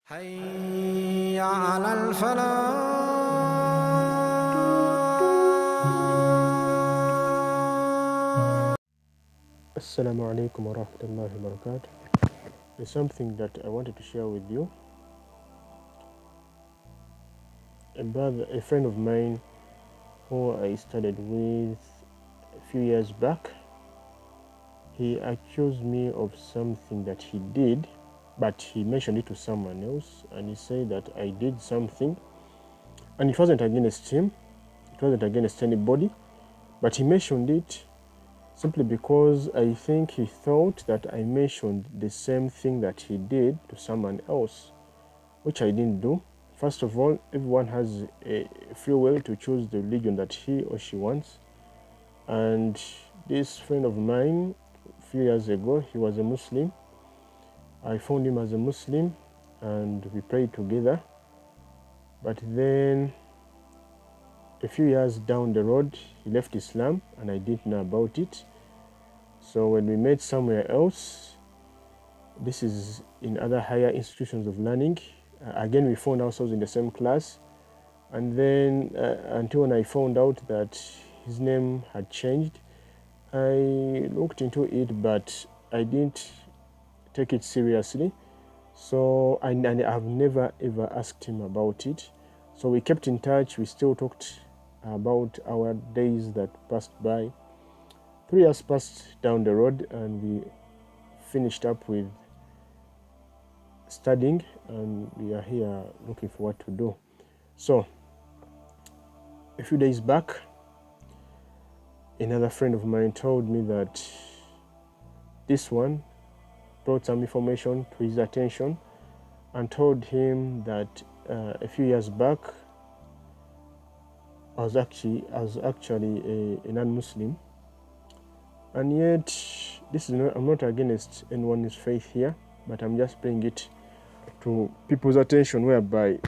حي على الفلاح. Assalamu alaikum wa rahmatullahi wa barakatuh. There's something that I wanted to share with you. A friend of mine who I studied with a few years back, he accused me of something that he did, but he mentioned it to someone else, and he said that I did something, and it wasn't against him, it wasn't against anybody, but he mentioned it simply because I think he thought that I mentioned the same thing that he did to someone else, which I didn't do. First of all, everyone has a free will to choose the religion that he or she wants. And this friend of mine, a few years ago, he was a Muslim. I found him as a Muslim and we prayed together. But then a few years down the road, he left Islam and I didn't know about it. So when we met somewhere else, this is in other higher institutions of learning, again we found ourselves in the same class, and then until when I found out that his name had changed, I looked into it, but I didn't take it seriously. So and I've never ever asked him about it. So we kept in touch. We still talked about our days that passed by. 3 years passed down the road, and we finished up with studying, and we are here looking for what to do. So a few days back, another friend of mine told me that this one brought some information to his attention and told him that a few years back I was actually a non-Muslim, and yet this is not, I'm not against anyone's faith here, but I'm just bringing it to people's attention, whereby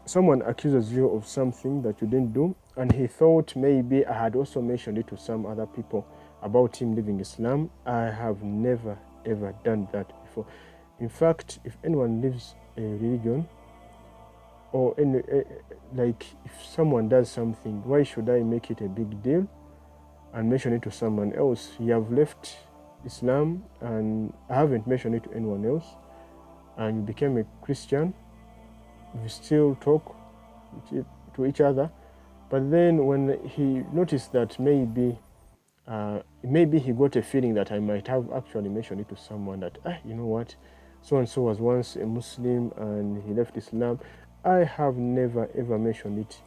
someone accuses you of something that you didn't do, and he thought maybe I had also mentioned it to some other people about him leaving Islam. I have never ever done that before. In fact, if anyone leaves a religion, or any, like if someone does something, why should I make it a big deal and mention it to someone else? You have left Islam and I haven't mentioned it to anyone else, and you became a Christian. We still talk to each other, but then when he noticed that maybe he got a feeling that I might have actually mentioned it to someone, that you know what, so and so was once a Muslim and he left Islam. I have never ever mentioned it.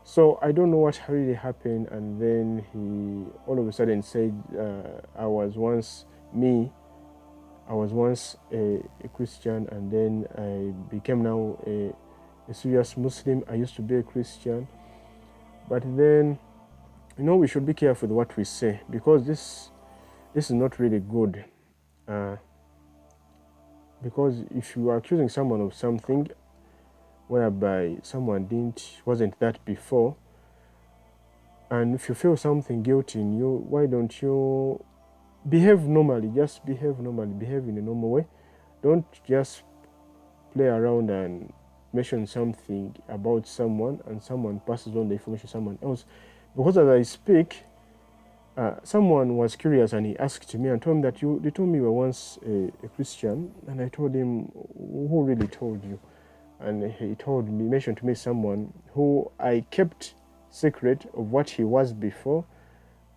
So I don't know what really happened, and then he all of a sudden said I was once a Christian, and then I became now a serious Muslim. I used to be a Christian, but then, you know, we should be careful with what we say, because this is not really good. Because if you are accusing someone of something whereby someone wasn't that before, and if you feel something guilty in you, why don't you behave normally? Just behave normally, behave in a normal way. Don't just play around and mention something about someone and someone passes on the information to someone else. Because as I speak, someone was curious and he asked me and told me that they told me you were once a Christian, and I told him, who really told you? And he mentioned to me someone who I kept secret of what he was before,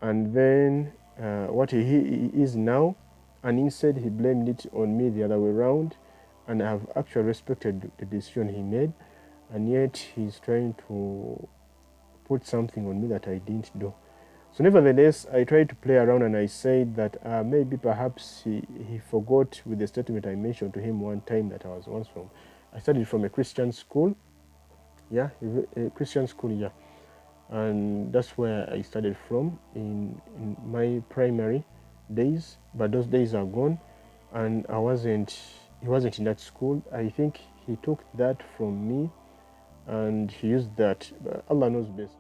and then what he is now, and instead he blamed it on me the other way around, and I have actually respected the decision he made, and yet he's trying to put something on me that I didn't do. So nevertheless, I tried to play around, and I said that maybe perhaps he forgot with the statement I mentioned to him one time, that I studied from a Christian school, a Christian school, and that's where I studied from in my primary days, but those days are gone, and he wasn't in that school. I think he took that from me and he used that. Allah knows best.